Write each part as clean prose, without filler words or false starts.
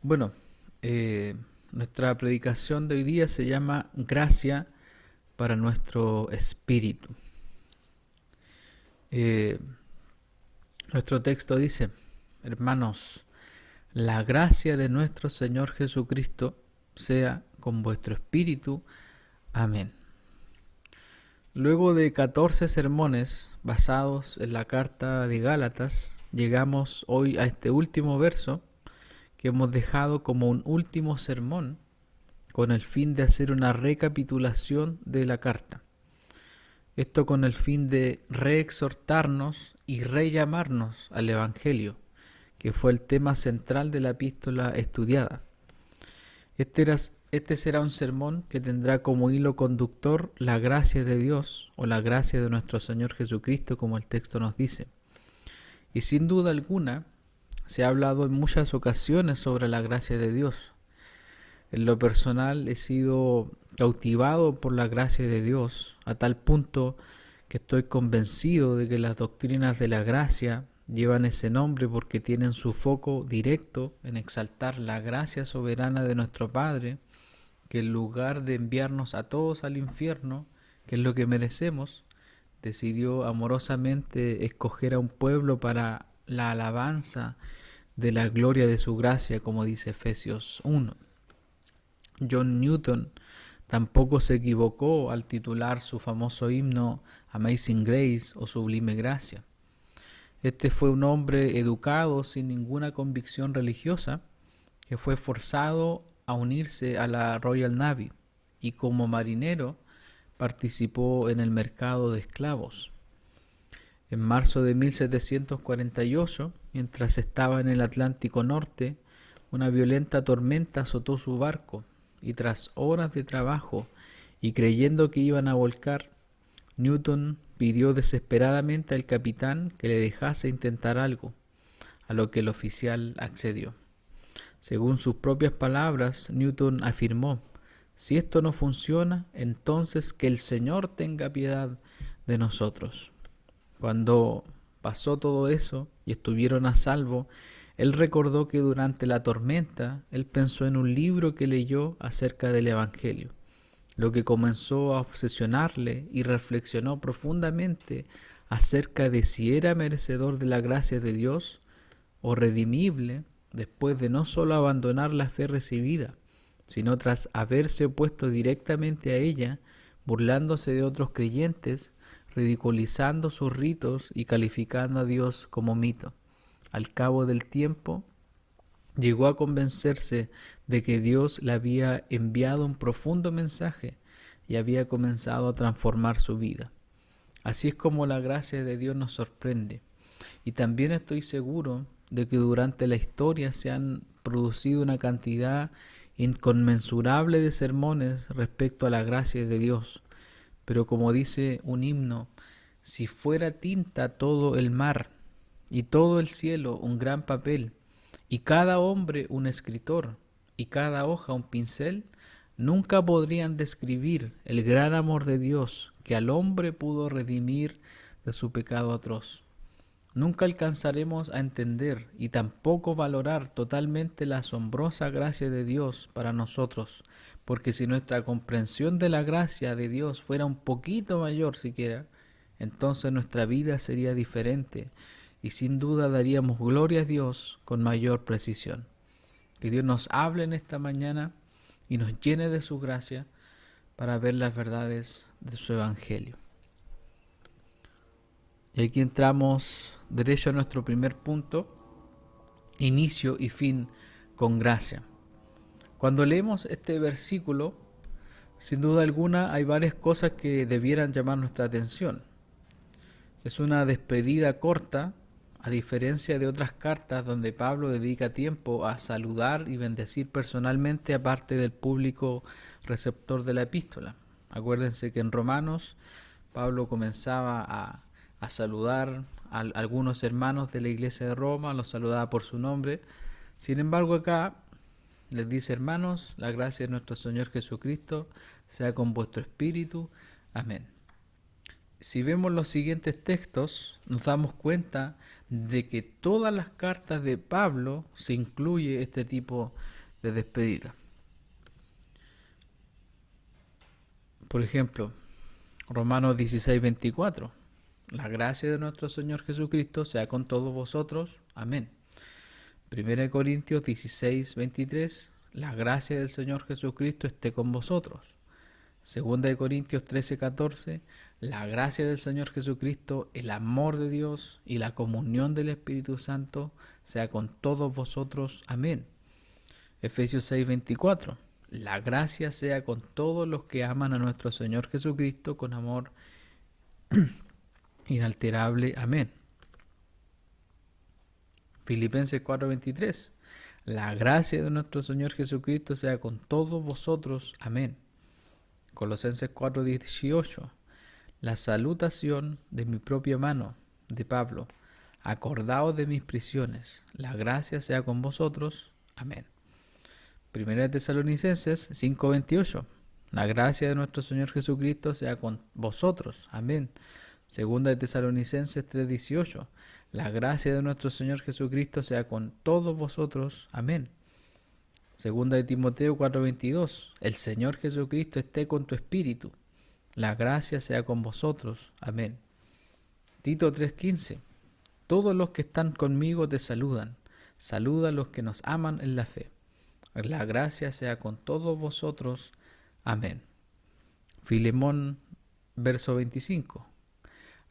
Bueno, nuestra predicación de hoy día se llama Gracia para nuestro espíritu. Eh, Nuestro texto dice: hermanos, la gracia de nuestro Señor Jesucristo sea con vuestro espíritu. Amén. Luego de 14 sermones basados en la carta de Gálatas, llegamos hoy a este último verso que hemos dejado como un último sermón con el fin de hacer una recapitulación de la carta. Esto con el fin de reexhortarnos y rellamarnos al Evangelio, que fue el tema central de la epístola estudiada. Este será un sermón que tendrá como hilo conductor la gracia de Dios o la gracia de nuestro Señor Jesucristo, como el texto nos dice. Y sin duda alguna, se ha hablado en muchas ocasiones sobre la gracia de Dios. En lo personal he sido cautivado por la gracia de Dios a tal punto que estoy convencido de que las doctrinas de la gracia llevan ese nombre porque tienen su foco directo en exaltar la gracia soberana de nuestro Padre, que en lugar de enviarnos a todos al infierno, que es lo que merecemos, decidió amorosamente escoger a un pueblo para la alabanza de la gloria de su gracia, como dice Efesios 1. John Newton tampoco se equivocó al titular su famoso himno Amazing Grace o Sublime Gracia. Este fue un hombre educado sin ninguna convicción religiosa que fue forzado a unirse a la Royal Navy y como marinero participó en el mercado de esclavos. En marzo de 1748, mientras estaba en el Atlántico Norte, una violenta tormenta azotó su barco y tras horas de trabajo y creyendo que iban a volcar, Newton pidió desesperadamente al capitán que le dejase intentar algo, a lo que el oficial accedió. Según sus propias palabras, Newton afirmó: si esto no funciona, entonces que el Señor tenga piedad de nosotros. Cuando pasó todo eso y estuvieron a salvo, él recordó que durante la tormenta él pensó en un libro que leyó acerca del Evangelio, lo que comenzó a obsesionarle y reflexionó profundamente acerca de si era merecedor de la gracia de Dios o redimible después de no solo abandonar la fe recibida, sino tras haberse opuesto directamente a ella, burlándose de otros creyentes, ridiculizando sus ritos y calificando a Dios como mito. Al cabo del tiempo, llegó a convencerse de que Dios le había enviado un profundo mensaje y había comenzado a transformar su vida. Así es como la gracia de Dios nos sorprende. Y también estoy seguro de que durante la historia se han producido una cantidad inconmensurable de sermones respecto a la gracia de Dios. Pero como dice un himno, si fuera tinta todo el mar y todo el cielo un gran papel, y cada hombre un escritor, y cada hoja un pincel, nunca podrían describir el gran amor de Dios que al hombre pudo redimir de su pecado atroz. Nunca alcanzaremos a entender y tampoco valorar totalmente la asombrosa gracia de Dios para nosotros, porque si nuestra comprensión de la gracia de Dios fuera un poquito mayor siquiera, entonces nuestra vida sería diferente y sin duda daríamos gloria a Dios con mayor precisión. Que Dios nos hable en esta mañana y nos llene de su gracia para ver las verdades de su Evangelio. Y aquí entramos derecho a nuestro primer punto: inicio y fin con gracia. Cuando leemos este versículo, sin duda alguna hay varias cosas que debieran llamar nuestra atención. Es una despedida corta, a diferencia de otras cartas donde Pablo dedica tiempo a saludar y bendecir personalmente a parte del público receptor de la epístola. Acuérdense que en Romanos Pablo comenzaba a saludar a algunos hermanos de la iglesia de Roma, los saludaba por su nombre. Sin embargo, acá les dice: hermanos, la gracia de nuestro Señor Jesucristo sea con vuestro espíritu. Amén. si vemos los siguientes textos, nos damos cuenta de que todas las cartas de Pablo se incluye este tipo de despedida. Por ejemplo, Romanos 16:24. La gracia de nuestro Señor Jesucristo sea con todos vosotros. Amén. 1 Corintios 16:23. La gracia del Señor Jesucristo esté con vosotros. 2 Corintios 13:14. La gracia del Señor Jesucristo, el amor de Dios y la comunión del Espíritu Santo sea con todos vosotros. Amén. Efesios 6:24. La gracia sea con todos los que aman a nuestro Señor Jesucristo con amor inalterable. Amén. Filipenses 4:23. La gracia de nuestro Señor Jesucristo sea con todos vosotros. Amén. Colosenses 4:18. La salutación de mi propia mano, de Pablo. Acordaos de mis prisiones. La gracia sea con vosotros. Amén. Primera de Tesalonicenses 5:28. La gracia de nuestro Señor Jesucristo sea con vosotros. Amén. Segunda de Tesalonicenses 3:18. La gracia de nuestro Señor Jesucristo sea con todos vosotros. Amén. Segunda de Timoteo 4:22. El Señor Jesucristo esté con tu espíritu. La gracia sea con vosotros. Amén. Tito 3:15. Todos los que están conmigo te saludan. Saluda a los que nos aman en la fe. La gracia sea con todos vosotros. Amén. Filemón, verso 25.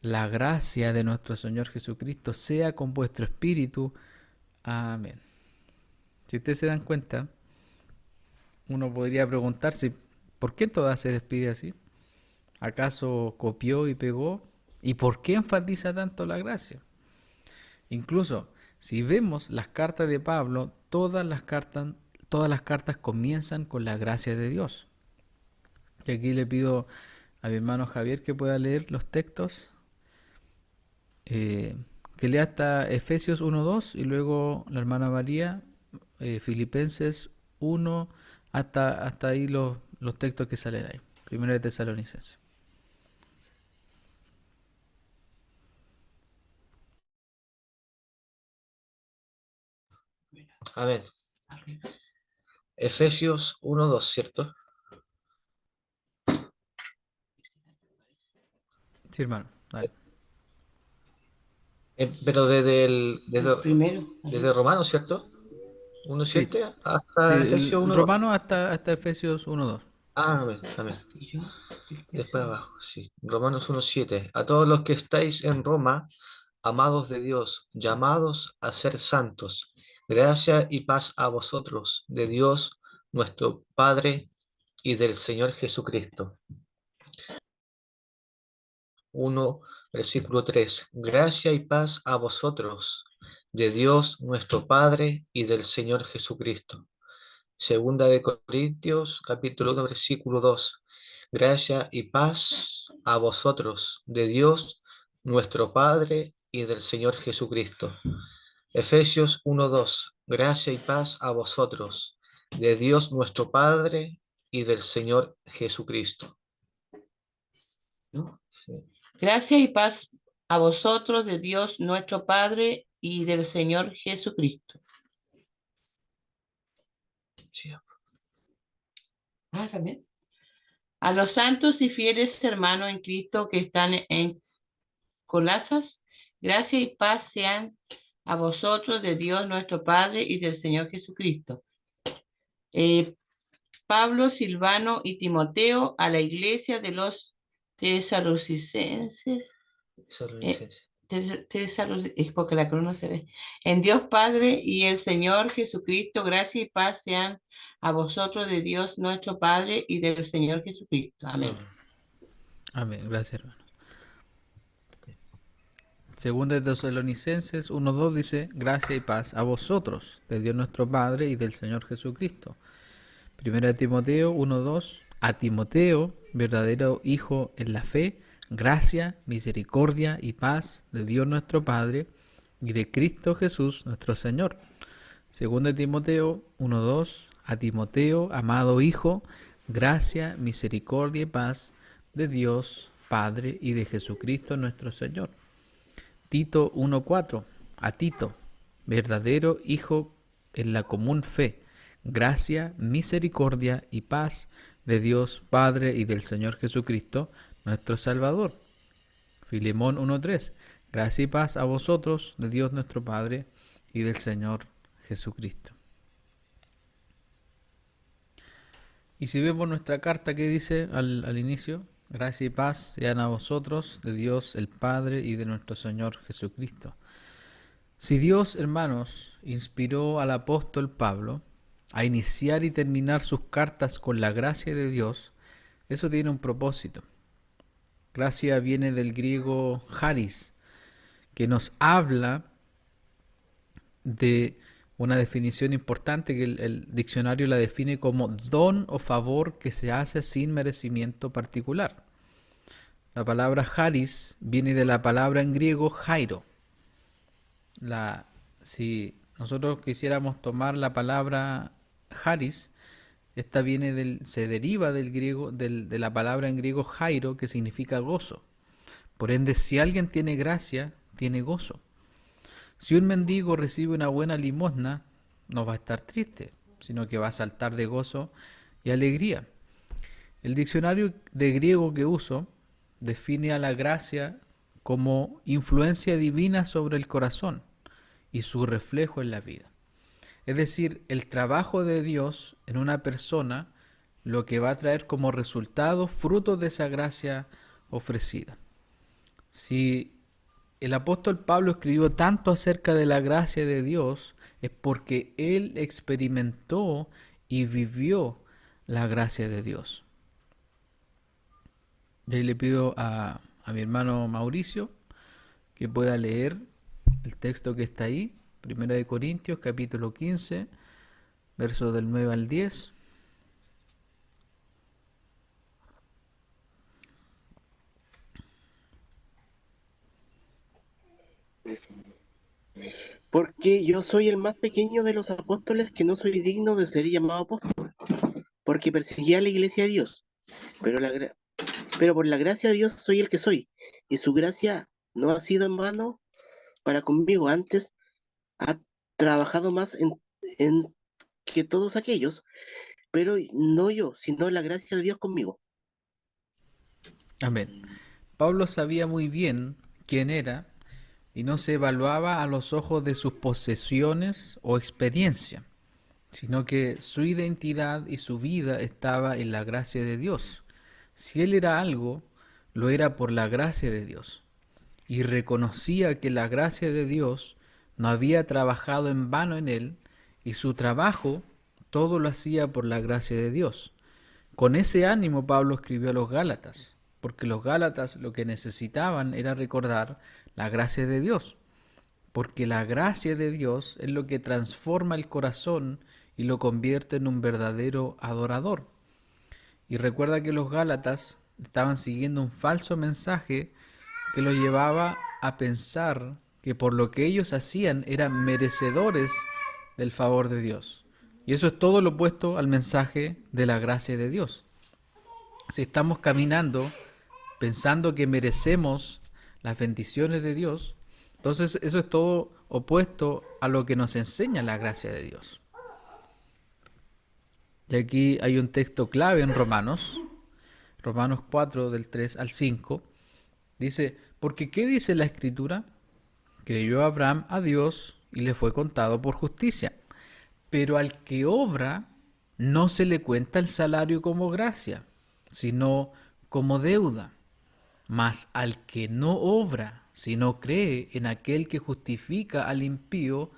La gracia de nuestro Señor Jesucristo sea con vuestro espíritu. Amén. Si ustedes se dan cuenta, uno podría preguntarse, ¿por qué todas se despide así? ¿Acaso copió y pegó? ¿Y por qué enfatiza tanto la gracia? Incluso, si vemos las cartas de Pablo, todas las cartas comienzan con la gracia de Dios. Y aquí le pido a mi hermano Javier que pueda leer los textos, que lea hasta Efesios 1:2 y luego la hermana María, Filipenses 1, hasta ahí los textos que salen ahí. Primero de Tesalonicenses. Amén. Efesios 1:2, ¿cierto? Sí, hermano, dale. Pero desde Romanos, ¿cierto? Sí, 1:7 sí, hasta Efesios 1:2. Romano hasta Efesios 1:2. Amén, amén. Después abajo, sí. Romanos 1:7. A todos los que estáis en Roma, amados de Dios, llamados a ser santos, gracia y paz a vosotros, de Dios nuestro Padre y del Señor Jesucristo. 1, versículo 3. Gracia y paz a vosotros, de Dios nuestro Padre y del Señor Jesucristo. Segunda de Corintios, capítulo 1, versículo 2. Gracia y paz a vosotros, de Dios nuestro Padre y del Señor Jesucristo. Efesios 1:2. Gracia y paz a vosotros, de Dios nuestro Padre y del Señor Jesucristo. ¿No? Sí. Gracia y paz a vosotros de Dios nuestro Padre y del Señor Jesucristo. Sí. También. A los santos y fieles hermanos en Cristo que están en Colosas, gracia y paz sean a vosotros de Dios nuestro Padre y del Señor Jesucristo. Pablo, Silvano y Timoteo a la iglesia de los tesalonicenses. Es porque la cruz no se ve. En Dios Padre y el Señor Jesucristo, gracia y paz sean a vosotros de Dios nuestro Padre y del Señor Jesucristo. Amén. Amén, gracias, hermano. Segunda de Tesalonicenses 1:2 dice, gracia y paz a vosotros, de Dios nuestro Padre y del Señor Jesucristo. Primera de Timoteo 1:2, a Timoteo, verdadero hijo en la fe, gracia, misericordia y paz de Dios nuestro Padre y de Cristo Jesús nuestro Señor. Segunda de Timoteo 1:2, a Timoteo, amado hijo, gracia, misericordia y paz de Dios Padre y de Jesucristo nuestro Señor. Tito 1:4. A Tito, verdadero hijo en la común fe, gracia, misericordia y paz de Dios Padre y del Señor Jesucristo nuestro Salvador. Filemón 1:3. Gracia y paz a vosotros, de Dios nuestro Padre y del Señor Jesucristo. Y si vemos nuestra carta, ¿qué dice al inicio? Gracia y paz sean a vosotros, de Dios el Padre y de nuestro Señor Jesucristo. Si Dios, hermanos, inspiró al apóstol Pablo a iniciar y terminar sus cartas con la gracia de Dios, eso tiene un propósito. Gracia viene del griego charis, que nos habla de una definición importante que el diccionario la define como don o favor que se hace sin merecimiento particular. La palabra charis viene de la palabra en griego jairo. Si nosotros quisiéramos tomar la palabra charis, esta se deriva del griego, de la palabra en griego jairo, que significa gozo. Por ende, si alguien tiene gracia, tiene gozo. Si un mendigo recibe una buena limosna, no va a estar triste, sino que va a saltar de gozo y alegría. El diccionario de griego que uso define a la gracia como influencia divina sobre el corazón y su reflejo en la vida. Es decir, el trabajo de Dios en una persona, lo que va a traer como resultado fruto de esa gracia ofrecida. Si el apóstol Pablo escribió tanto acerca de la gracia de Dios, es porque él experimentó y vivió la gracia de Dios. Y ahí le pido a mi hermano Mauricio que pueda leer el texto que está ahí, 1 Corintios capítulo 15, versos del 9 al 10. Porque yo soy el más pequeño de los apóstoles, que no soy digno de ser llamado apóstol, porque perseguí a la iglesia de Dios, pero por la gracia de Dios soy el que soy, y su gracia no ha sido en vano para conmigo, antes ha trabajado más en que todos aquellos, pero no yo, sino la gracia de Dios conmigo. Amén. Pablo sabía muy bien quién era y no se evaluaba a los ojos de sus posesiones o experiencia, sino que su identidad y su vida estaba en la gracia de Dios. Si él era algo, lo era por la gracia de Dios, y reconocía que la gracia de Dios no había trabajado en vano en él, y su trabajo todo lo hacía por la gracia de Dios. Con ese ánimo Pablo escribió a los Gálatas, porque los Gálatas lo que necesitaban era recordar la gracia de Dios, porque la gracia de Dios es lo que transforma el corazón y lo convierte en un verdadero adorador. Y recuerda que los Gálatas estaban siguiendo un falso mensaje que los llevaba a pensar que por lo que ellos hacían eran merecedores del favor de Dios. Y eso es todo lo opuesto al mensaje de la gracia de Dios. Si estamos caminando pensando que merecemos las bendiciones de Dios, entonces eso es todo opuesto a lo que nos enseña la gracia de Dios. Y aquí hay un texto clave en Romanos 4 del 3 al 5. Dice, porque ¿qué dice la Escritura? Creyó Abraham a Dios y le fue contado por justicia. Pero al que obra no se le cuenta el salario como gracia, sino como deuda. Mas al que no obra, sino cree en aquel que justifica al impío,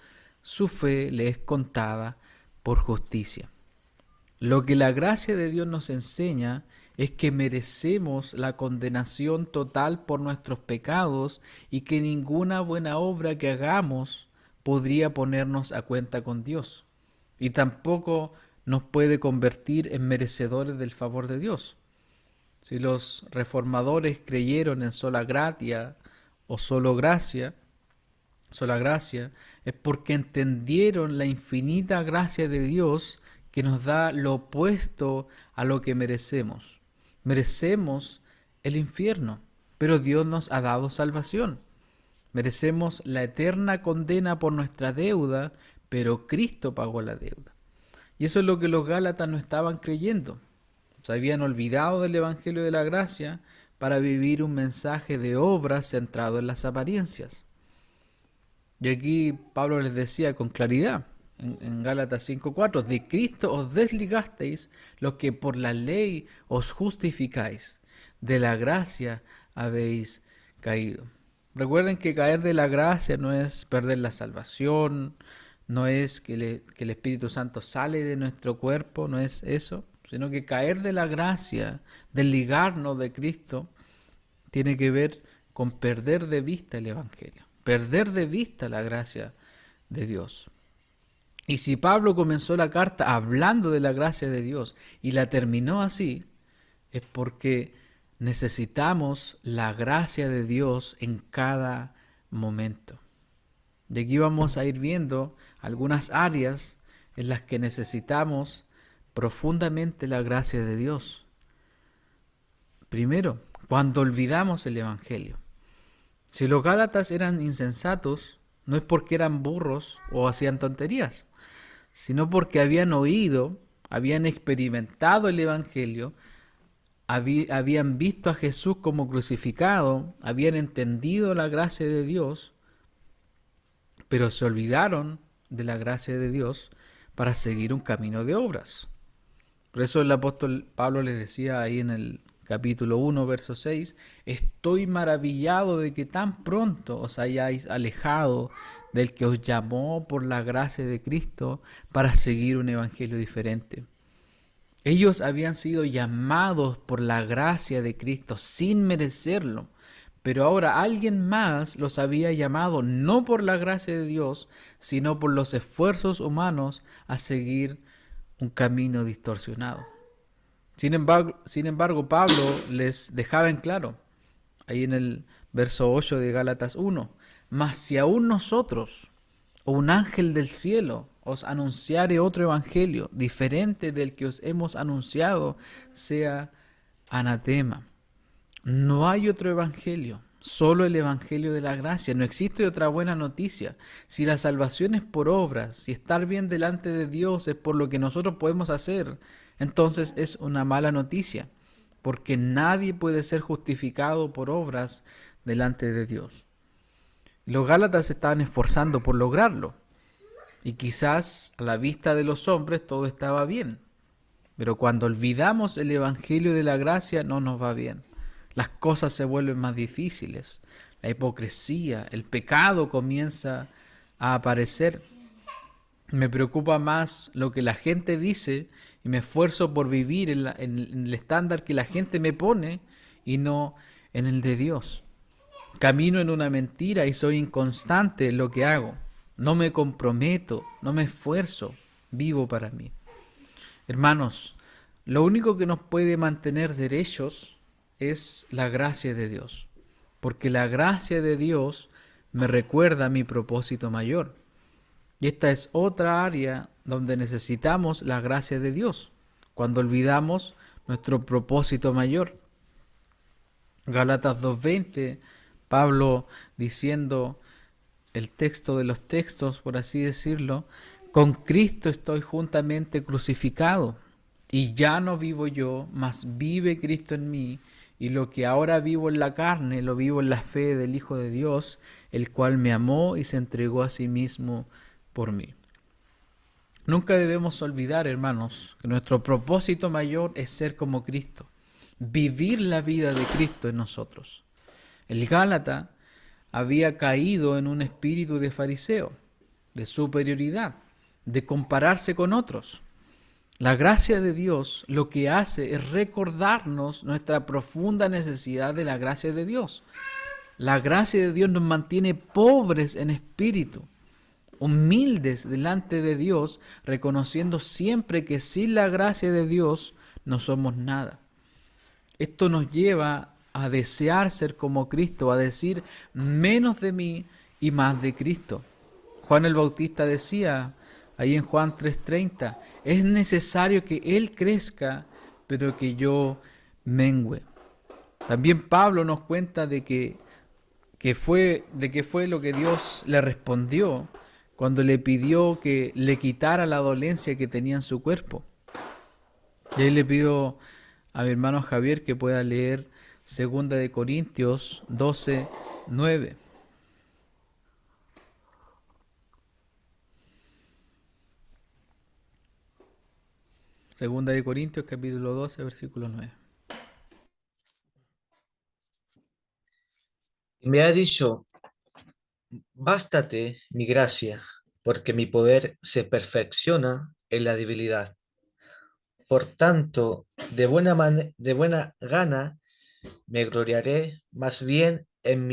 su fe le es contada por justicia. Lo que la gracia de Dios nos enseña es que merecemos la condenación total por nuestros pecados y que ninguna buena obra que hagamos podría ponernos a cuenta con Dios. Y tampoco nos puede convertir en merecedores del favor de Dios. Si los reformadores creyeron en sola gratia o sola gracia, es porque entendieron la infinita gracia de Dios que nos da lo opuesto a lo que merecemos. Merecemos el infierno, pero Dios nos ha dado salvación. Merecemos la eterna condena por nuestra deuda, pero Cristo pagó la deuda. Y eso es lo que los Gálatas no estaban creyendo. Se habían olvidado del Evangelio de la gracia para vivir un mensaje de obras centrado en las apariencias. Y aquí Pablo les decía con claridad, en Gálatas 5:4, de Cristo os desligasteis los que por la ley os justificáis, de la gracia habéis caído. Recuerden que caer de la gracia no es perder la salvación, no es que el Espíritu Santo sale de nuestro cuerpo, no es eso, sino que caer de la gracia, desligarnos de Cristo, tiene que ver con perder de vista el Evangelio, perder de vista la gracia de Dios. Y si Pablo comenzó la carta hablando de la gracia de Dios y la terminó así, es porque necesitamos la gracia de Dios en cada momento. De aquí vamos a ir viendo algunas áreas en las que necesitamos profundamente la gracia de Dios. Primero, cuando olvidamos el Evangelio. Si los Gálatas eran insensatos, no es porque eran burros o hacían tonterías, sino porque habían oído, habían experimentado el Evangelio, habían visto a Jesús como crucificado, habían entendido la gracia de Dios, pero se olvidaron de la gracia de Dios para seguir un camino de obras. Por eso el apóstol Pablo les decía ahí en el capítulo 1, verso 6, estoy maravillado de que tan pronto os hayáis alejado del que os llamó por la gracia de Cristo para seguir un evangelio diferente. Ellos habían sido llamados por la gracia de Cristo sin merecerlo, pero ahora alguien más los había llamado no por la gracia de Dios, sino por los esfuerzos humanos a seguir un camino distorsionado. Sin embargo, Pablo les dejaba en claro, ahí en el verso 8 de Gálatas 1, mas si aún nosotros, o un ángel del cielo, os anunciare otro evangelio diferente del que os hemos anunciado, sea anatema. No hay otro evangelio, solo el evangelio de la gracia. No existe otra buena noticia. Si la salvación es por obras, si estar bien delante de Dios es por lo que nosotros podemos hacer, entonces es una mala noticia, porque nadie puede ser justificado por obras delante de Dios. Los Gálatas se estaban esforzando por lograrlo, y quizás a la vista de los hombres todo estaba bien, pero cuando olvidamos el evangelio de la gracia no nos va bien. Las cosas se vuelven más difíciles, la hipocresía, el pecado comienza a aparecer. Me preocupa más lo que la gente dice y me esfuerzo por vivir en el estándar que la gente me pone y no en el de Dios. Camino en una mentira y soy inconstante en lo que hago. No me comprometo, no me esfuerzo, vivo para mí. Hermanos, lo único que nos puede mantener derechos es la gracia de Dios, porque la gracia de Dios me recuerda mi propósito mayor. Y esta es otra área donde necesitamos la gracia de Dios, cuando olvidamos nuestro propósito mayor. Gálatas 2:20, Pablo diciendo el texto de los textos, por así decirlo, con Cristo estoy juntamente crucificado, y ya no vivo yo, mas vive Cristo en mí, y lo que ahora vivo en la carne, lo vivo en la fe del Hijo de Dios, el cual me amó y se entregó a sí mismo por mí. Nunca debemos olvidar, hermanos, que nuestro propósito mayor es ser como Cristo, vivir la vida de Cristo en nosotros. El Gálata había caído en un espíritu de fariseo, de superioridad, de compararse con otros. La gracia de Dios lo que hace es recordarnos nuestra profunda necesidad de la gracia de Dios. La gracia de Dios nos mantiene pobres en espíritu, humildes delante de Dios, reconociendo siempre que sin la gracia de Dios no somos nada. Esto nos lleva a desear ser como Cristo, a decir menos de mí y más de Cristo. Juan el Bautista decía ahí en Juan 3:30, es necesario que Él crezca, pero que yo mengüe. También Pablo nos cuenta de que fue lo que Dios le respondió cuando le pidió que le quitara la dolencia que tenía en su cuerpo. Y ahí le pido a mi hermano Javier que pueda leer 2 Corintios 12:9. Segunda de Corintios, capítulo 12, versículo 9. Y me ha dicho, bástate mi gracia, porque mi poder se perfecciona en la debilidad. Por tanto, de buena gana me gloriaré más bien en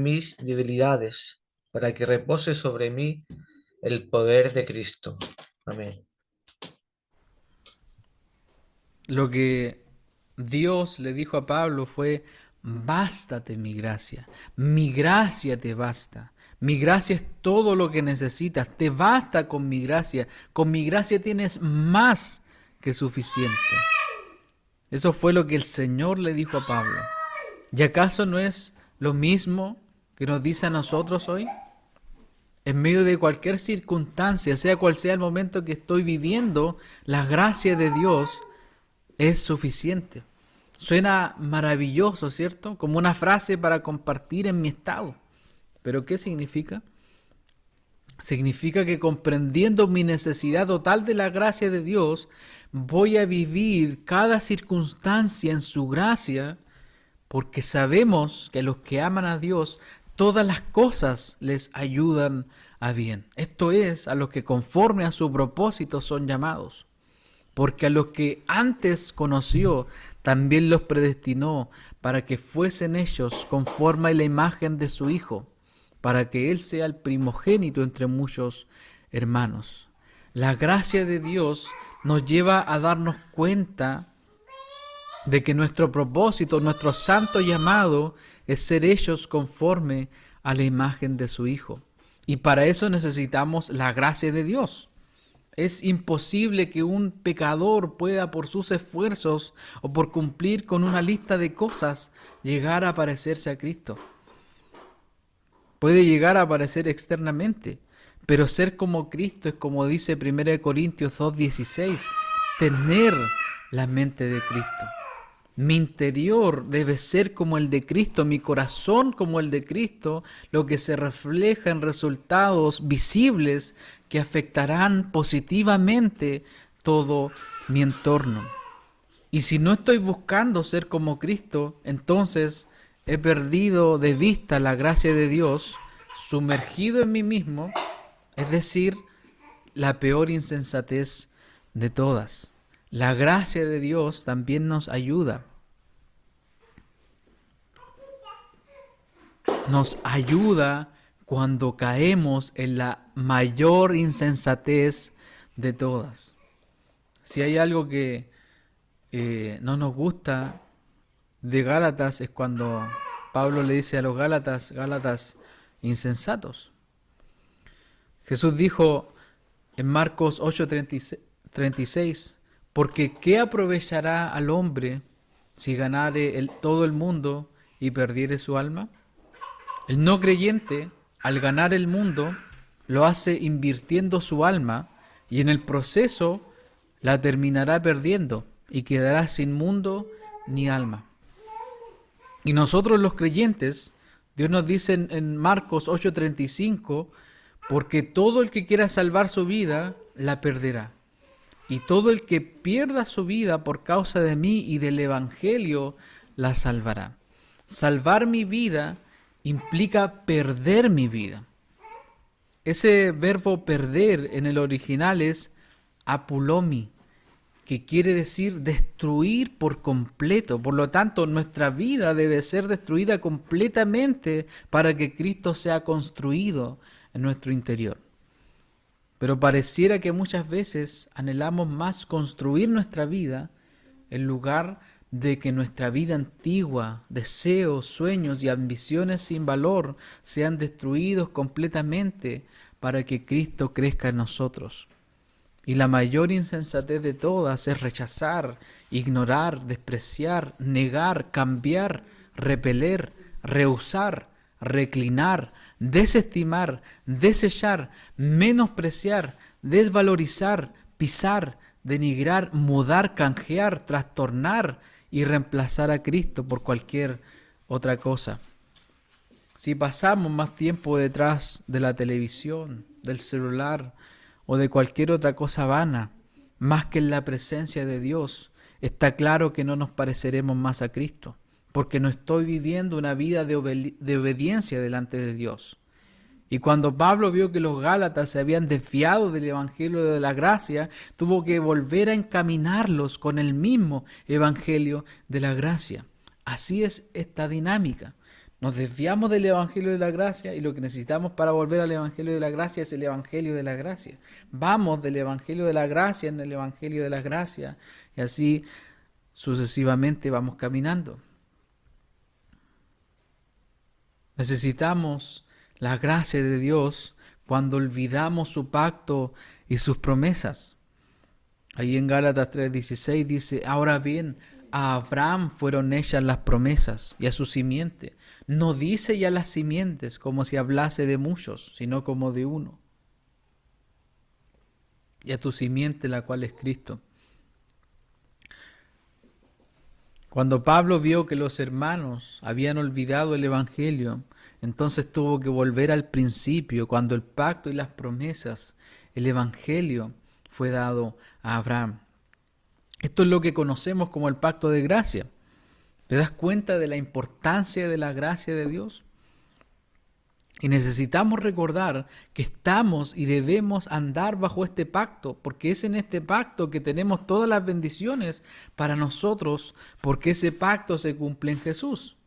mis debilidades, para que repose sobre mí el poder de Cristo. Amén. Lo que Dios le dijo a Pablo fue, bástate mi gracia te basta, mi gracia es todo lo que necesitas, te basta con mi gracia tienes más que suficiente. Eso fue lo que el Señor le dijo a Pablo. ¿Y acaso no es lo mismo que nos dice a nosotros hoy? En medio de cualquier circunstancia, sea cual sea el momento que estoy viviendo, la gracia de Dios es suficiente. Suena maravilloso, ¿cierto? Como una frase para compartir en mi estado. ¿Pero qué significa? Significa que comprendiendo mi necesidad total de la gracia de Dios, voy a vivir cada circunstancia en su gracia, porque sabemos que a los que aman a Dios, todas las cosas les ayudan a bien. Esto es, a los que conforme a su propósito son llamados. Porque a los que antes conoció, también los predestinó para que fuesen ellos conforme a la imagen de su Hijo, para que Él sea el primogénito entre muchos hermanos. La gracia de Dios nos lleva a darnos cuenta de que nuestro propósito, nuestro santo llamado, es ser hechos conforme a la imagen de su Hijo. Y para eso necesitamos la gracia de Dios. Es imposible que un pecador pueda por sus esfuerzos o por cumplir con una lista de cosas llegar a parecerse a Cristo. Puede llegar a parecer externamente, pero ser como Cristo es, como dice 1 Corintios 2:16, tener la mente de Cristo. Mi interior debe ser como el de Cristo, mi corazón como el de Cristo, lo que se refleja en resultados visibles que afectarán positivamente todo mi entorno. Y si no estoy buscando ser como Cristo, entonces he perdido de vista la gracia de Dios, sumergido en mí mismo, es decir, la peor insensatez de todas. La gracia de Dios también nos ayuda. Nos ayuda cuando caemos en la mayor insensatez de todas. Si hay algo que no nos gusta de Gálatas es cuando Pablo le dice a los Gálatas, Gálatas insensatos. Jesús dijo en Marcos 8:36, porque ¿qué aprovechará al hombre si ganare todo el mundo y perdiere su alma? El no creyente, al ganar el mundo, lo hace invirtiendo su alma y en el proceso la terminará perdiendo y quedará sin mundo ni alma. Y nosotros los creyentes, Dios nos dice en Marcos 8:35, porque todo el que quiera salvar su vida, la perderá. Y todo el que pierda su vida por causa de mí y del Evangelio, la salvará. Salvar mi vida implica perder mi vida. Ese verbo perder en el original es apulomi, que quiere decir destruir por completo. Por lo tanto, nuestra vida debe ser destruida completamente para que Cristo sea construido en nuestro interior. Pero pareciera que muchas veces anhelamos más construir nuestra vida en lugar de que nuestra vida antigua, deseos, sueños y ambiciones sin valor sean destruidos completamente para que Cristo crezca en nosotros. Y la mayor insensatez de todas es rechazar, ignorar, despreciar, negar, cambiar, repeler, rehusar, reclinar, desestimar, desechar, menospreciar, desvalorizar, pisar, denigrar, mudar, canjear, trastornar y reemplazar a Cristo por cualquier otra cosa. Si pasamos más tiempo detrás de la televisión, del celular o de cualquier otra cosa vana, más que en la presencia de Dios, está claro que no nos pareceremos más a Cristo, porque no estoy viviendo una vida de obediencia delante de Dios. Y cuando Pablo vio que los Gálatas se habían desviado del Evangelio de la gracia, tuvo que volver a encaminarlos con el mismo Evangelio de la gracia. Así es esta dinámica. Nos desviamos del Evangelio de la gracia y lo que necesitamos para volver al Evangelio de la gracia es el Evangelio de la gracia. Vamos del Evangelio de la gracia en el Evangelio de la gracia y así sucesivamente vamos caminando. Necesitamos la gracia de Dios cuando olvidamos su pacto y sus promesas. Ahí en Gálatas 3:16 dice, ahora bien, a Abraham fueron hechas las promesas y a su simiente. No dice ya las simientes como si hablase de muchos, sino como de uno. Y a tu simiente, la cual es Cristo. Cuando Pablo vio que los hermanos habían olvidado el Evangelio, entonces tuvo que volver al principio, cuando el pacto y las promesas, el Evangelio, fue dado a Abraham. Esto es lo que conocemos como el pacto de gracia. ¿Te das cuenta de la importancia de la gracia de Dios? Y necesitamos recordar que estamos y debemos andar bajo este pacto, porque es en este pacto que tenemos todas las bendiciones para nosotros, porque ese pacto se cumple en Jesús.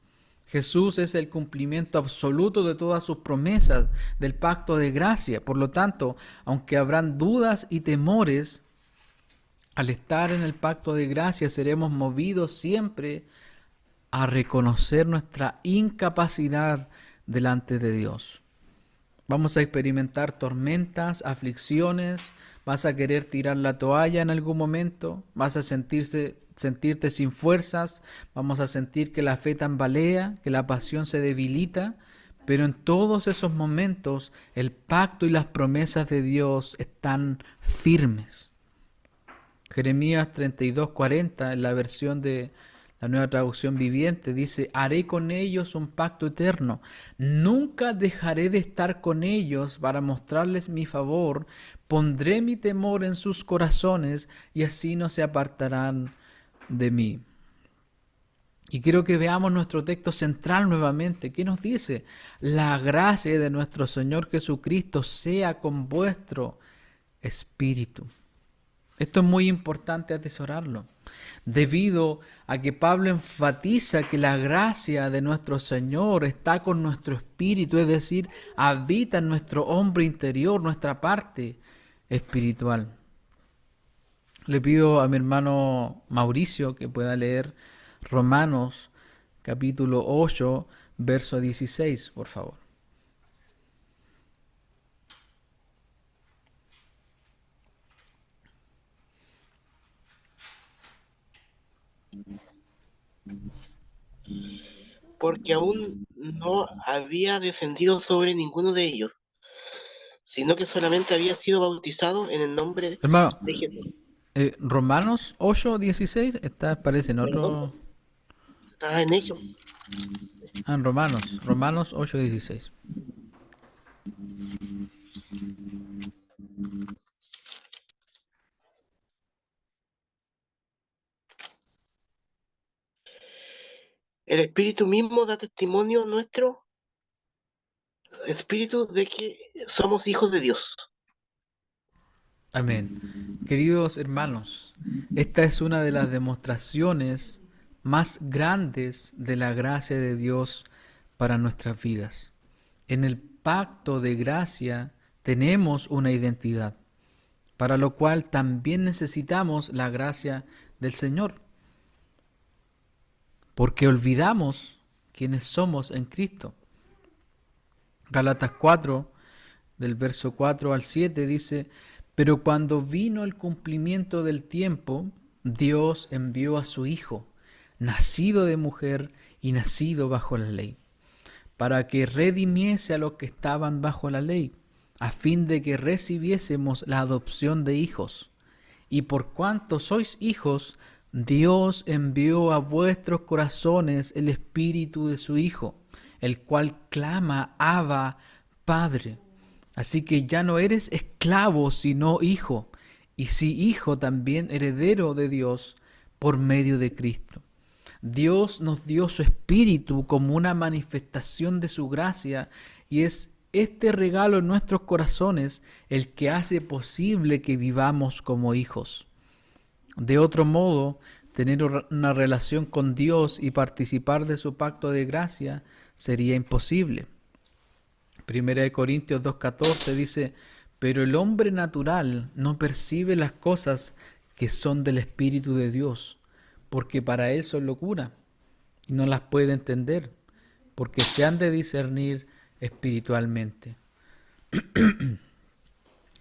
Jesús es el cumplimiento absoluto de todas sus promesas del pacto de gracia. Por lo tanto, aunque habrán dudas y temores, al estar en el pacto de gracia seremos movidos siempre a reconocer nuestra incapacidad delante de Dios. Vamos a experimentar tormentas, aflicciones, vas a querer tirar la toalla en algún momento, vas a sentirte sin fuerzas, vamos a sentir que la fe tambalea, que la pasión se debilita, pero en todos esos momentos el pacto y las promesas de Dios están firmes. Jeremías 32:40, en la versión de la Nueva Traducción Viviente, dice, haré con ellos un pacto eterno, nunca dejaré de estar con ellos para mostrarles mi favor, pondré mi temor en sus corazones y así no se apartarán de mí. Y quiero que veamos nuestro texto central nuevamente. ¿Qué nos dice? La gracia de nuestro Señor Jesucristo sea con vuestro espíritu. Esto es muy importante atesorarlo, debido a que Pablo enfatiza que la gracia de nuestro Señor está con nuestro espíritu, es decir, habita en nuestro hombre interior, nuestra parte espiritual. Le pido a mi hermano Mauricio que pueda leer Romanos capítulo 8, verso 16, por favor. Porque aún no había descendido sobre ninguno de ellos, sino que solamente había sido bautizado en el nombre Hermano, de Jesús. Romanos 8, 16, parece en otro... Está en ellos. En Romanos 8, 16. El Espíritu mismo da testimonio a nuestro espíritu de que somos hijos de Dios. Amén. Queridos hermanos, esta es una de las demostraciones más grandes de la gracia de Dios para nuestras vidas. En el pacto de gracia tenemos una identidad, para lo cual también necesitamos la gracia del Señor, porque olvidamos quiénes somos en Cristo. Gálatas 4, del verso 4 al 7 dice, Pero cuando vino el cumplimiento del tiempo, Dios envió a su Hijo, nacido de mujer y nacido bajo la ley, para que redimiese a los que estaban bajo la ley, a fin de que recibiésemos la adopción de hijos. Y por cuanto sois hijos, Dios envió a vuestros corazones el Espíritu de su Hijo, el cual clama, Abba, Padre. Así que ya no eres esclavo, sino hijo, y si hijo, también heredero de Dios por medio de Cristo. Dios nos dio su Espíritu como una manifestación de su gracia, y es este regalo en nuestros corazones el que hace posible que vivamos como hijos. De otro modo, tener una relación con Dios y participar de su pacto de gracia sería imposible. 1 Corintios 2:14 dice, pero el hombre natural no percibe las cosas que son del Espíritu de Dios, porque para él son locura, y no las puede entender, porque se han de discernir espiritualmente.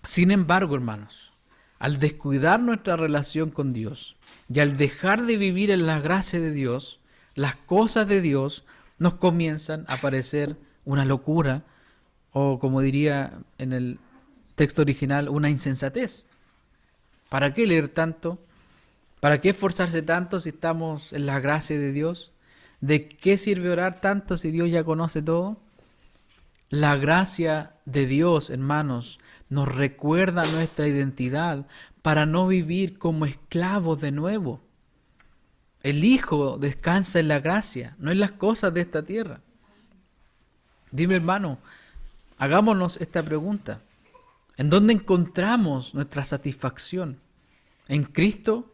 Sin embargo, hermanos, al descuidar nuestra relación con Dios y al dejar de vivir en la gracia de Dios, las cosas de Dios nos comienzan a parecer una locura, o como diría en el texto original, una insensatez. ¿Para qué leer tanto? ¿Para qué esforzarse tanto si estamos en la gracia de Dios? ¿De qué sirve orar tanto si Dios ya conoce todo? La gracia de Dios, hermanos, nos recuerda nuestra identidad para no vivir como esclavos de nuevo. El Hijo descansa en la gracia, no en las cosas de esta tierra. Dime, hermano, hagámonos esta pregunta. ¿En dónde encontramos nuestra satisfacción? ¿En Cristo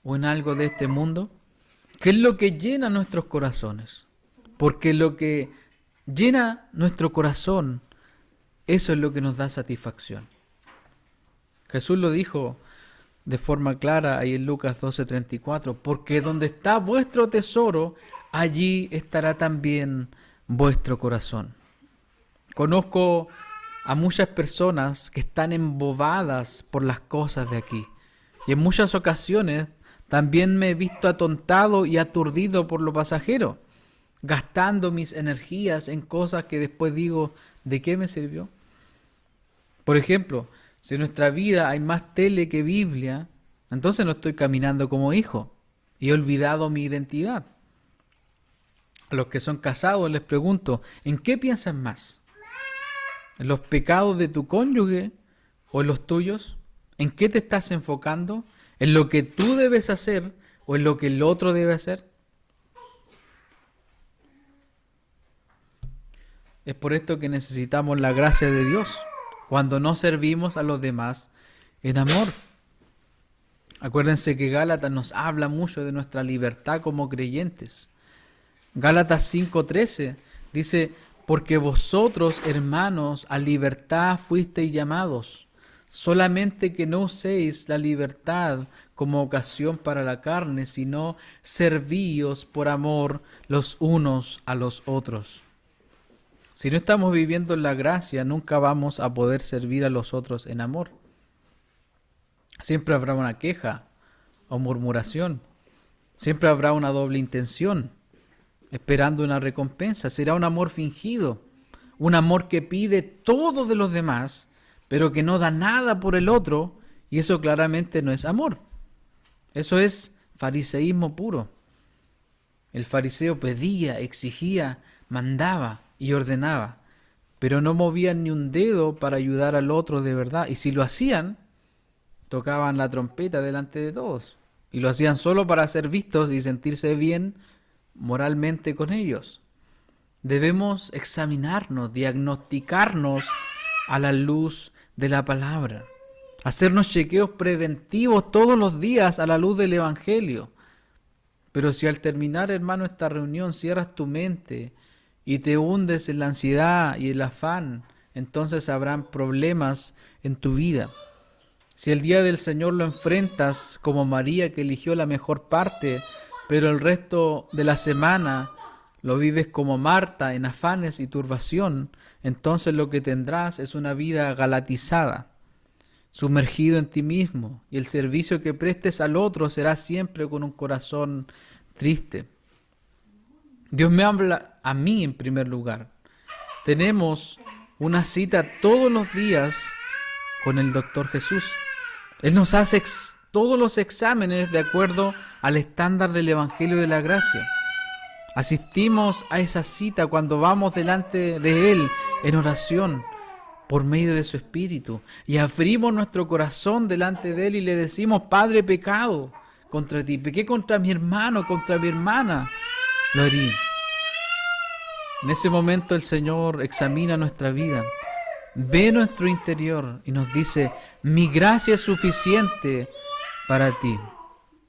o en algo de este mundo? ¿Qué es lo que llena nuestros corazones? Porque lo que llena nuestro corazón, eso es lo que nos da satisfacción. Jesús lo dijo de forma clara ahí en Lucas 12:34, porque donde está vuestro tesoro, allí estará también vuestro corazón. Conozco a muchas personas que están embobadas por las cosas de aquí, y en muchas ocasiones también me he visto atontado y aturdido por lo pasajero, gastando mis energías en cosas que después digo, ¿de qué me sirvió? Por ejemplo, si en nuestra vida hay más tele que Biblia, entonces no estoy caminando como hijo y he olvidado mi identidad. A los que son casados les pregunto, ¿en qué piensas más? ¿En los pecados de tu cónyuge o en los tuyos? ¿En qué te estás enfocando? ¿En lo que tú debes hacer o en lo que el otro debe hacer? Es por esto que necesitamos la gracia de Dios cuando no servimos a los demás en amor. Acuérdense que Gálatas nos habla mucho de nuestra libertad como creyentes. Gálatas 5:13 dice, porque vosotros, hermanos, a libertad fuisteis llamados, solamente que no uséis la libertad como ocasión para la carne, sino servíos por amor los unos a los otros. Si no estamos viviendo en la gracia, nunca vamos a poder servir a los otros en amor. Siempre habrá una queja o murmuración. Siempre habrá una doble intención, esperando una recompensa. Será un amor fingido, un amor que pide todo de los demás, pero que no da nada por el otro, y eso claramente no es amor. Eso es fariseísmo puro. El fariseo pedía, exigía, mandaba y ordenaba, pero no movían ni un dedo para ayudar al otro de verdad. Y si lo hacían, tocaban la trompeta delante de todos. Y lo hacían solo para ser vistos y sentirse bien moralmente con ellos. Debemos examinarnos, diagnosticarnos a la luz de la palabra. Hacernos chequeos preventivos todos los días a la luz del Evangelio. Pero si al terminar, hermano, esta reunión cierras tu mente y te hundes en la ansiedad y el afán, entonces habrán problemas en tu vida. Si el día del Señor lo enfrentas como María, que eligió la mejor parte, pero el resto de la semana lo vives como Marta, en afanes y turbación, entonces lo que tendrás es una vida galatizada. sumergido en ti mismo, y el servicio que prestes al otro será siempre con un corazón triste. Dios me habla a mí en primer lugar. Tenemos una cita todos los días con el Doctor Jesús. Él nos hace todos los exámenes de acuerdo al estándar del Evangelio de la Gracia. Asistimos a esa cita cuando vamos delante de Él en oración por medio de su Espíritu y abrimos nuestro corazón delante de Él y le decimos: Padre, he pecado contra ti, pequé contra mi hermano, contra mi hermana, lo herí. En ese momento el Señor examina nuestra vida, ve nuestro interior y nos dice: mi gracia es suficiente para ti.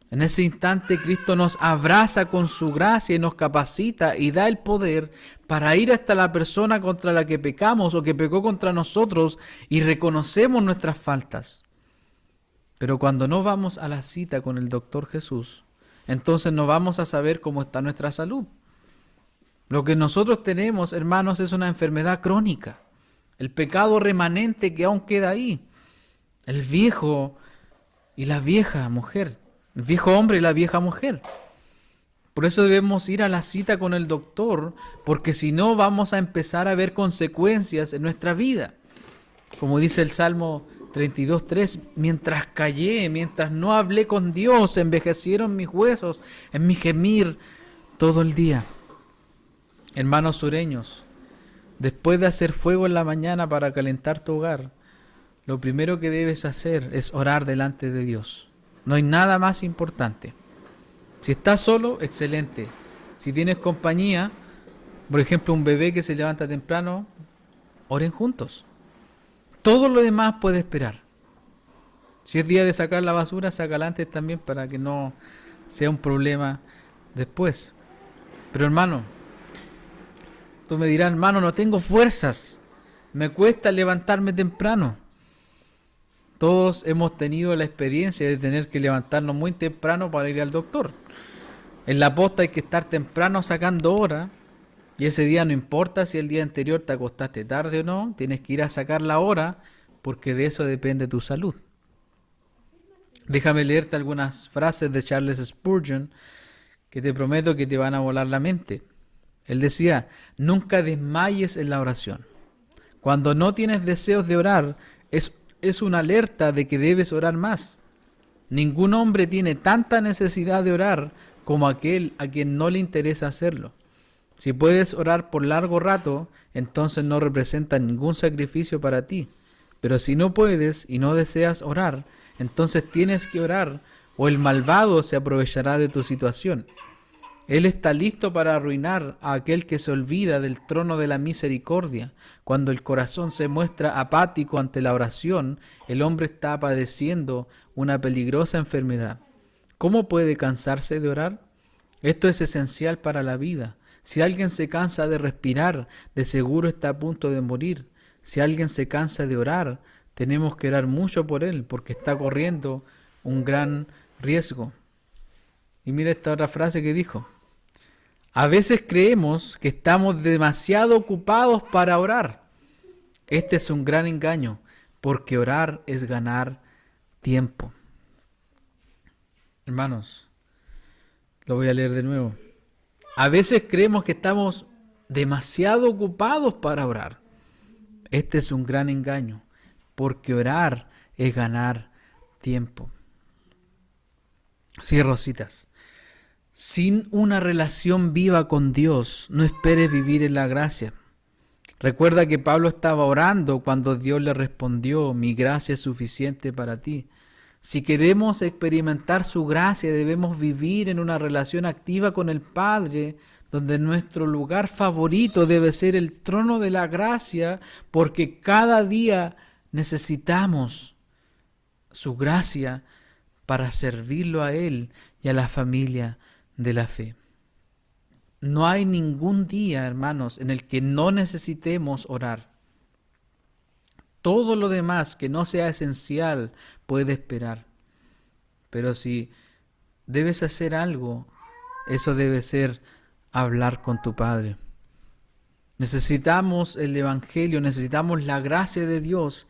En ese instante Cristo nos abraza con su gracia y nos capacita y da el poder para ir hasta la persona contra la que pecamos o que pecó contra nosotros y reconocemos nuestras faltas. Pero cuando no vamos a la cita con el Doctor Jesús, entonces no vamos a saber cómo está nuestra salud. Lo que nosotros tenemos, hermanos, es una enfermedad crónica. El pecado remanente que aún queda ahí. El viejo y la vieja mujer. El viejo hombre y la vieja mujer. Por eso debemos ir a la cita con el doctor, porque si no vamos a empezar a ver consecuencias en nuestra vida. Como dice el Salmo 32:3, mientras callé, mientras no hablé con Dios, envejecieron mis huesos en mi gemir todo el día. Hermanos sureños, después de hacer fuego en la mañana para calentar tu hogar, lo primero que debes hacer es orar delante de Dios. No hay nada más importante. Si estás solo, excelente. Si tienes compañía, por ejemplo un bebé que se levanta temprano, oren juntos. Todo lo demás puede esperar. Si es día de sacar la basura, sácala antes también para que no sea un problema después. Pero hermano, tú me dirás: hermano, no tengo fuerzas, me cuesta levantarme temprano. Todos hemos tenido la experiencia de tener que levantarnos muy temprano para ir al doctor. En la posta hay que estar temprano sacando hora, y ese día no importa si el día anterior te acostaste tarde o no, tienes que ir a sacar la hora porque de eso depende tu salud. Déjame leerte algunas frases de Charles Spurgeon que te prometo que te van a volar la mente. Él decía: nunca desmayes en la oración. Cuando no tienes deseos de orar, es una alerta de que debes orar más. Ningún hombre tiene tanta necesidad de orar como aquel a quien no le interesa hacerlo. Si puedes orar por largo rato, entonces no representa ningún sacrificio para ti. Pero si no puedes y no deseas orar, entonces tienes que orar o el malvado se aprovechará de tu situación. Él está listo para arruinar a aquel que se olvida del trono de la misericordia. Cuando el corazón se muestra apático ante la oración, el hombre está padeciendo una peligrosa enfermedad. ¿Cómo puede cansarse de orar? Esto es esencial para la vida. Si alguien se cansa de respirar, de seguro está a punto de morir. Si alguien se cansa de orar, tenemos que orar mucho por él, porque está corriendo un gran riesgo. Y mira esta otra frase que dijo: a veces creemos que estamos demasiado ocupados para orar. Este es un gran engaño, porque orar es ganar tiempo. Hermanos, lo voy a leer de nuevo. A veces creemos que estamos demasiado ocupados para orar. Este es un gran engaño, porque orar es ganar tiempo. Cierro citas. Sin una relación viva con Dios, no esperes vivir en la gracia. Recuerda que Pablo estaba orando cuando Dios le respondió: mi gracia es suficiente para ti. Si queremos experimentar su gracia, debemos vivir en una relación activa con el Padre, donde nuestro lugar favorito debe ser el trono de la gracia, porque cada día necesitamos su gracia para servirlo a Él y a la familia de la fe. No hay ningún día, hermanos, en el que no necesitemos orar. Todo lo demás que no sea esencial puede esperar. Pero si debes hacer algo, eso debe ser hablar con tu Padre. Necesitamos el Evangelio, necesitamos la gracia de Dios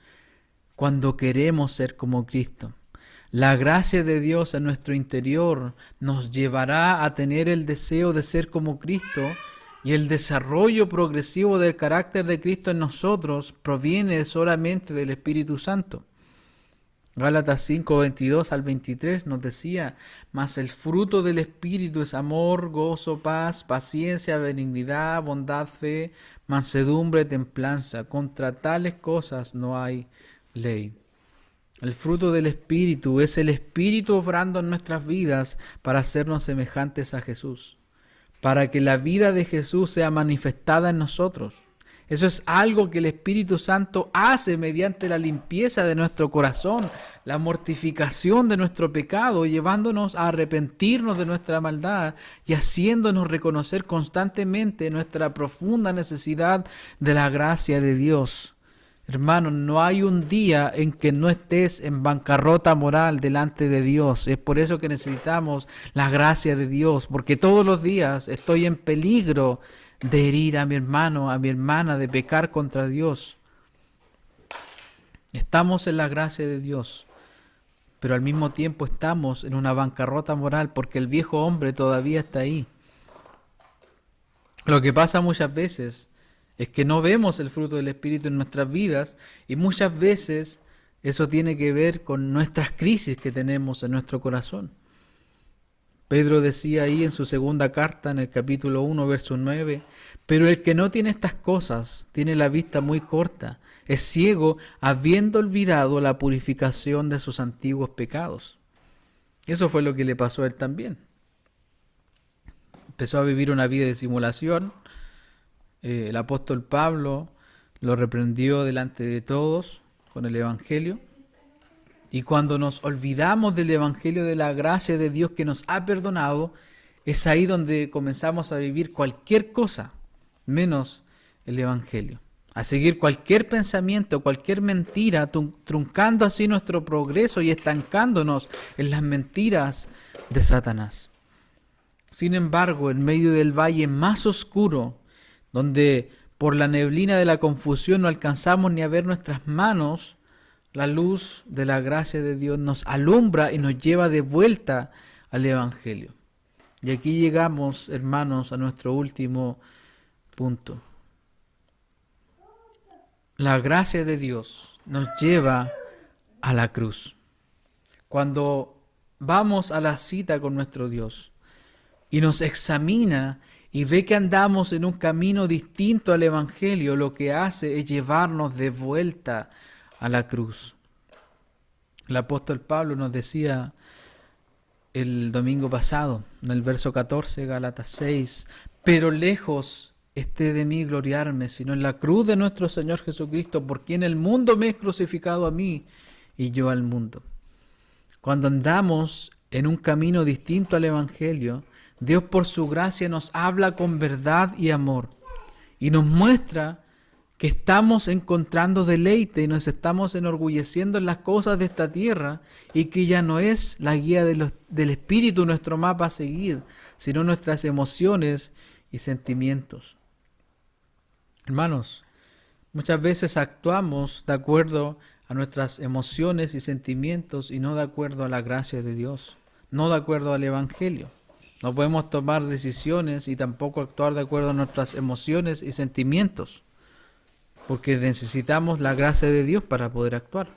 cuando queremos ser como Cristo. La gracia de Dios en nuestro interior nos llevará a tener el deseo de ser como Cristo, y el desarrollo progresivo del carácter de Cristo en nosotros proviene solamente del Espíritu Santo. Gálatas 5, 22 al 23 nos decía: mas el fruto del Espíritu es amor, gozo, paz, paciencia, benignidad, bondad, fe, mansedumbre, templanza. Contra tales cosas no hay ley. El fruto del Espíritu es el Espíritu obrando en nuestras vidas para hacernos semejantes a Jesús, para que la vida de Jesús sea manifestada en nosotros. Eso es algo que el Espíritu Santo hace mediante la limpieza de nuestro corazón, la mortificación de nuestro pecado, llevándonos a arrepentirnos de nuestra maldad y haciéndonos reconocer constantemente nuestra profunda necesidad de la gracia de Dios. Hermano, no hay un día en que no estés en bancarrota moral delante de Dios. Es por eso que necesitamos la gracia de Dios, porque todos los días estoy en peligro de herir a mi hermano, a mi hermana, de pecar contra Dios. Estamos en la gracia de Dios, pero al mismo tiempo estamos en una bancarrota moral porque el viejo hombre todavía está ahí. Lo que pasa muchas veces es que no vemos el fruto del Espíritu en nuestras vidas, y muchas veces eso tiene que ver con nuestras crisis que tenemos en nuestro corazón. Pedro decía ahí en su segunda carta, en el capítulo 1, verso 9, pero el que no tiene estas cosas tiene la vista muy corta, es ciego, habiendo olvidado la purificación de sus antiguos pecados. Eso fue lo que le pasó a él también. Empezó a vivir una vida de simulación. El apóstol Pablo lo reprendió delante de todos con el Evangelio. Y cuando nos olvidamos del Evangelio de la gracia de Dios que nos ha perdonado, es ahí donde comenzamos a vivir cualquier cosa, menos el Evangelio. A seguir cualquier pensamiento, cualquier mentira, truncando así nuestro progreso y estancándonos en las mentiras de Satanás. Sin embargo, en medio del valle más oscuro, donde por la neblina de la confusión no alcanzamos ni a ver nuestras manos, la luz de la gracia de Dios nos alumbra y nos lleva de vuelta al Evangelio. Y aquí llegamos, hermanos, a nuestro último punto. La gracia de Dios nos lleva a la cruz. Cuando vamos a la cita con nuestro Dios y nos examina y ve que andamos en un camino distinto al Evangelio, lo que hace es llevarnos de vuelta a la cruz. El apóstol Pablo nos decía el domingo pasado, en el verso 14, Gálatas 6, pero lejos esté de mí gloriarme, sino en la cruz de nuestro Señor Jesucristo, por quien el mundo me es crucificado a mí y yo al mundo. Cuando andamos en un camino distinto al Evangelio, Dios por su gracia nos habla con verdad y amor y nos muestra que estamos encontrando deleite y nos estamos enorgulleciendo en las cosas de esta tierra, y que ya no es la guía del Espíritu nuestro mapa a seguir, sino nuestras emociones y sentimientos. Hermanos, muchas veces actuamos de acuerdo a nuestras emociones y sentimientos y no de acuerdo a la gracia de Dios, no de acuerdo al Evangelio. No podemos tomar decisiones y tampoco actuar de acuerdo a nuestras emociones y sentimientos, porque necesitamos la gracia de Dios para poder actuar.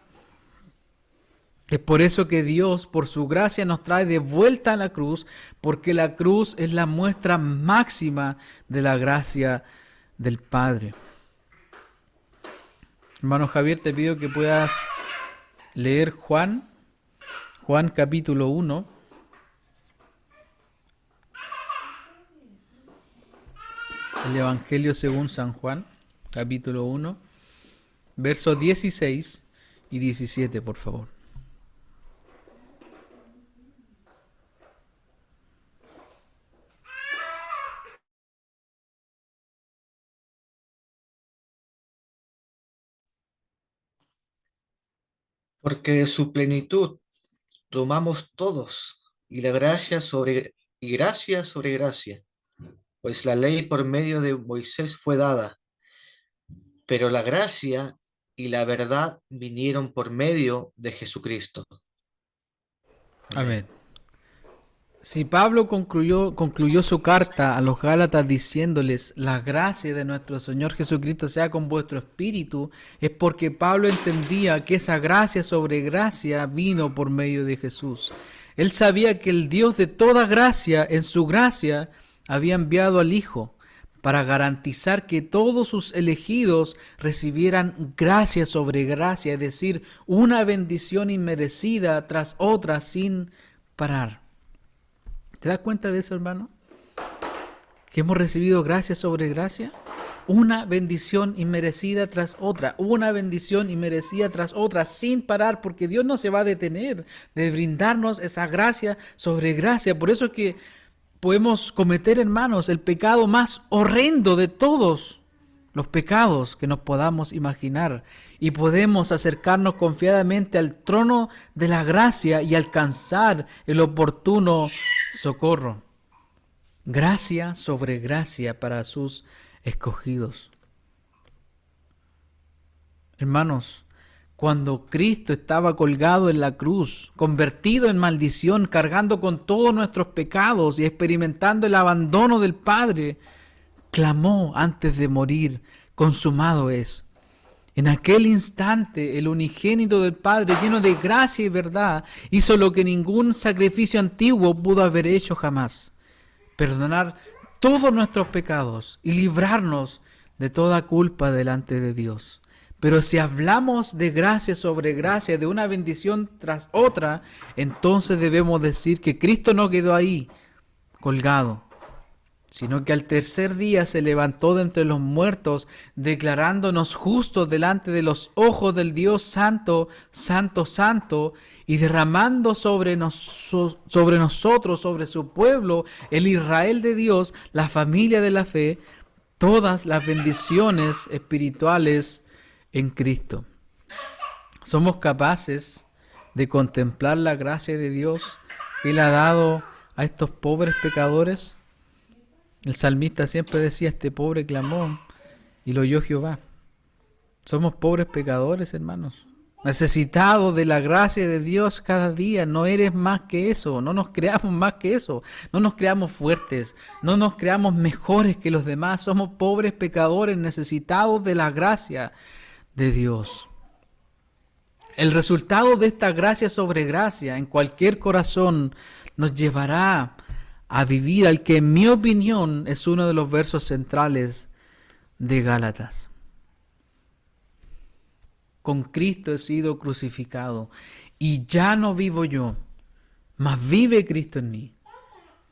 Es por eso que Dios, por su gracia, nos trae de vuelta a la cruz, porque la cruz es la muestra máxima de la gracia del Padre. Hermano Javier, te pido que puedas leer Juan capítulo 1. El Evangelio según San Juan, capítulo 1, versos 16 y 17, por favor. Porque de su plenitud tomamos todos, y gracia sobre gracia, pues la ley por medio de Moisés fue dada, pero la gracia y la verdad vinieron por medio de Jesucristo. Amén. Si Pablo concluyó su carta a los Gálatas diciéndoles: la gracia de nuestro Señor Jesucristo sea con vuestro espíritu, es porque Pablo entendía que esa gracia sobre gracia vino por medio de Jesús. Él sabía que el Dios de toda gracia, en su gracia, había enviado al Hijo para garantizar que todos sus elegidos recibieran gracia sobre gracia, es decir, una bendición inmerecida tras otra sin parar. ¿Te das cuenta de eso, hermano? Que hemos recibido gracia sobre gracia. Una bendición inmerecida tras otra. Una bendición inmerecida tras otra. Sin parar, porque Dios no se va a detener de brindarnos esa gracia sobre gracia. Por eso es que podemos cometer, hermanos, el pecado más horrendo de todos los pecados que nos podamos imaginar. Y podemos acercarnos confiadamente al trono de la gracia y alcanzar el oportuno socorro. Gracia sobre gracia para sus escogidos. Hermanos, cuando Cristo estaba colgado en la cruz, convertido en maldición, cargando con todos nuestros pecados y experimentando el abandono del Padre, clamó antes de morir: consumado es. En aquel instante, el unigénito del Padre, lleno de gracia y verdad, hizo lo que ningún sacrificio antiguo pudo haber hecho jamás: perdonar todos nuestros pecados y librarnos de toda culpa delante de Dios. Pero si hablamos de gracia sobre gracia, de una bendición tras otra, entonces debemos decir que Cristo no quedó ahí colgado, sino que al tercer día se levantó de entre los muertos, declarándonos justos delante de los ojos del Dios Santo, Santo, Santo, y derramando sobre nosotros, sobre su pueblo, el Israel de Dios, la familia de la fe, todas las bendiciones espirituales en Cristo. ¿Somos capaces de contemplar la gracia de Dios que Él ha dado a estos pobres pecadores? El salmista siempre decía: este pobre clamó y lo oyó Jehová. Somos pobres pecadores, hermanos, necesitados de la gracia de Dios cada día. No eres más que eso, no nos creamos más que eso, no nos creamos fuertes, no nos creamos mejores que los demás. Somos pobres pecadores necesitados de la gracia de Dios. El resultado de esta gracia sobre gracia en cualquier corazón nos llevará a vivir al que, en mi opinión, es uno de los versos centrales de Gálatas. Con Cristo he sido crucificado, y ya no vivo yo, mas vive Cristo en mí.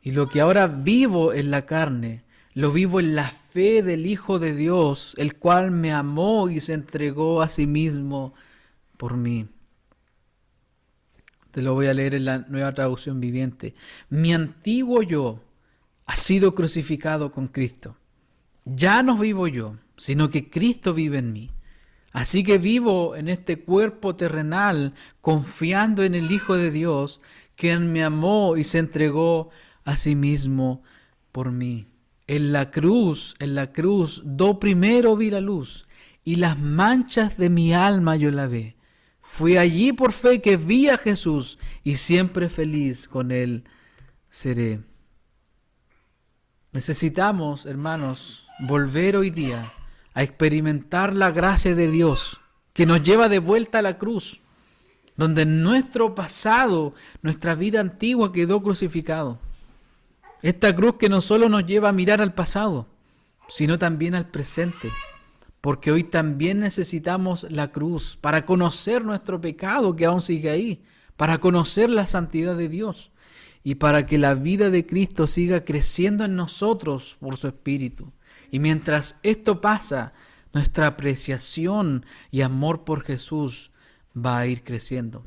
Y lo que ahora vivo en la carne, lo vivo en la fe del Hijo de Dios, el cual me amó y se entregó a sí mismo por mí. Te lo voy a leer en la Nueva Traducción Viviente. Mi antiguo yo ha sido crucificado con Cristo. Ya no vivo yo, sino que Cristo vive en mí. Así que vivo en este cuerpo terrenal, confiando en el Hijo de Dios, quien me amó y se entregó a sí mismo por mí. En la cruz, do primero vi la luz, y las manchas de mi alma yo lavé. Fui allí por fe que vi a Jesús, y siempre feliz con Él seré. Necesitamos, hermanos, volver hoy día a experimentar la gracia de Dios, que nos lleva de vuelta a la cruz, donde nuestro pasado, nuestra vida antigua quedó crucificado. Esta cruz que no solo nos lleva a mirar al pasado, sino también al presente. Porque hoy también necesitamos la cruz para conocer nuestro pecado que aún sigue ahí, para conocer la santidad de Dios y para que la vida de Cristo siga creciendo en nosotros por su Espíritu. Y mientras esto pasa, nuestra apreciación y amor por Jesús va a ir creciendo.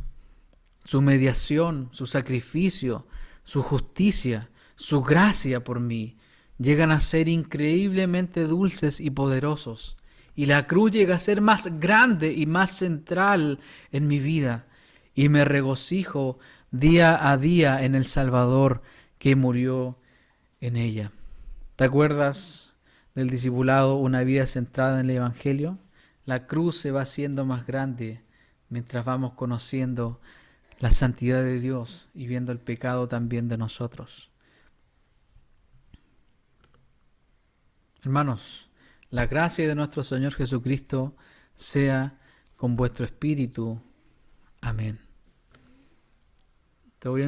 Su mediación, su sacrificio, su justicia, su gracia por mí llegan a ser increíblemente dulces y poderosos. Y la cruz llega a ser más grande y más central en mi vida. Y me regocijo día a día en el Salvador que murió en ella. ¿Te acuerdas del discipulado Una vida centrada en el Evangelio? La cruz se va haciendo más grande mientras vamos conociendo la santidad de Dios y viendo el pecado también de nosotros. Hermanos, la gracia de nuestro Señor Jesucristo sea con vuestro espíritu. Amén. Te voy a